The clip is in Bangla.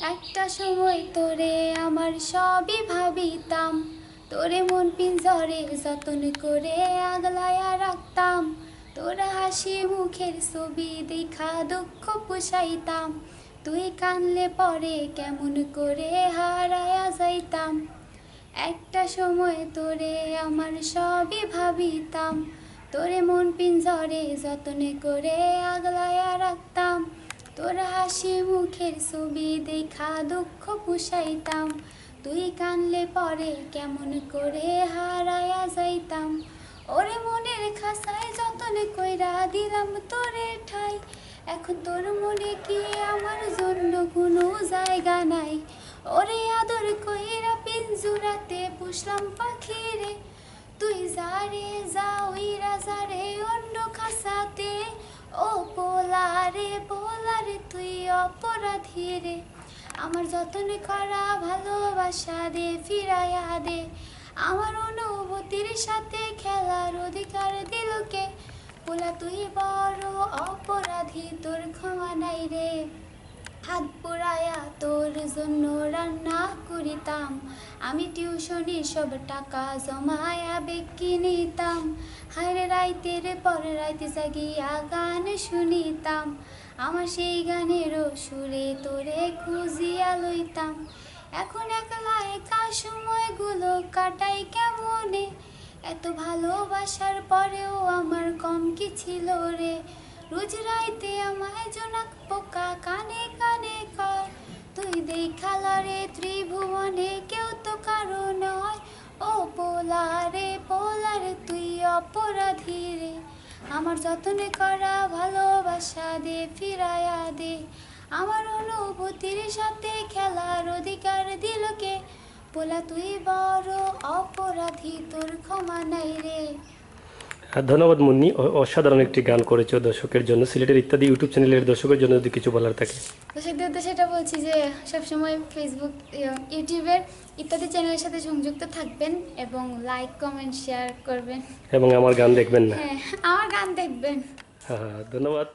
একটা সময় তোরে আমার সবই ভাবিতাম, তোরে মন পিঞ্জরে যতন করে আগলায়া রাখতাম। তোরা হাসি মুখের ছবি দেখা দুঃখ পুষাইতাম, তুই কানলে পরে কেমন করে হারায়া যাইতাম। একটা সময় তোরে আমার সবই ভাবিতাম, তোরে মন পিঞ্জরে যতন করে আগলায়া রাখতাম। তোরা হাসি মুখের ছবি দেখা দুঃখ পুষাইতাম, তুই কানলে পরে কেমন করে হারায়া যাইতাম। ওরে মনের খাসায় যতন কইরা দিলাম তোরে ঠাই, এখন তোর মনে কি আমার জন্য কোনো জায়গা নাই। ওরে আদর কইরা পিঞ্জুরাতে পুষলাম পাখিরে, তুই যারে যা ওই রাজারে অন্য খাসাতে। ও পোলারে পোলারে তুই অপরাধী রে, আমার যতন করা ভালোবাসা দে ফিরাইয়া দে। আমার অনুভূতির সাথে খেলার অধিকার দিল কে, পোলা তুই বড় অপরাধী, তোর ক্ষমা নাই রে। হাত পোড়ায়া তোর জন্য রান্না করিতাম, আমি টিউশনি সব টাকা জমায়া বেকি নিতাম। হায়রে রাইতের পর রাইতে জাগিয়া গান শুনিতাম, আমার সেই গানেরও সুরে তোরে খুঁজিয়া লইতাম। এখন একলা একা সময়গুলো কাটাই কেমনে, এত ভালোবাসার পরেও আমার কম কি ছিল রে। রোজ রাইতে আমায় জোনাক পোকা কানে কানে কয়, তুই দেখালারে ত্রিভুবনে কেউ তো কারো নয়। ও পোলারে পোলারে তুই অপরাধী রে, আমার যতনে করা ভালোবাসা দে ফিরাইয়া দে। আমার অনুভূতির সাথে খেলার অধিকার দিল কে, পোলা তুই বড় অপরাধী, তোর ক্ষমা নাই রে। ধন্যবাদ মুন্নি, অসাধারণ একটি গান করেছো দর্শকের জন্য। সিলেটের ইত্যাদি ইউটিউব চ্যানেলের দর্শকের জন্য যদি কিছু বলার থাকে। দর্শকদের উদ্দেশ্যে সেটা বলছি যে সবসময় ফেসবুক ইউটিউবের ইত্যাদি চ্যানেলের সাথে সংযুক্ত থাকবেন এবং লাইক কমেন্ট শেয়ার করবেন এবং আমার গান দেখবেন না। হ্যাঁ, আমার গান দেখবেন। হ্যাঁ, ধন্যবাদ।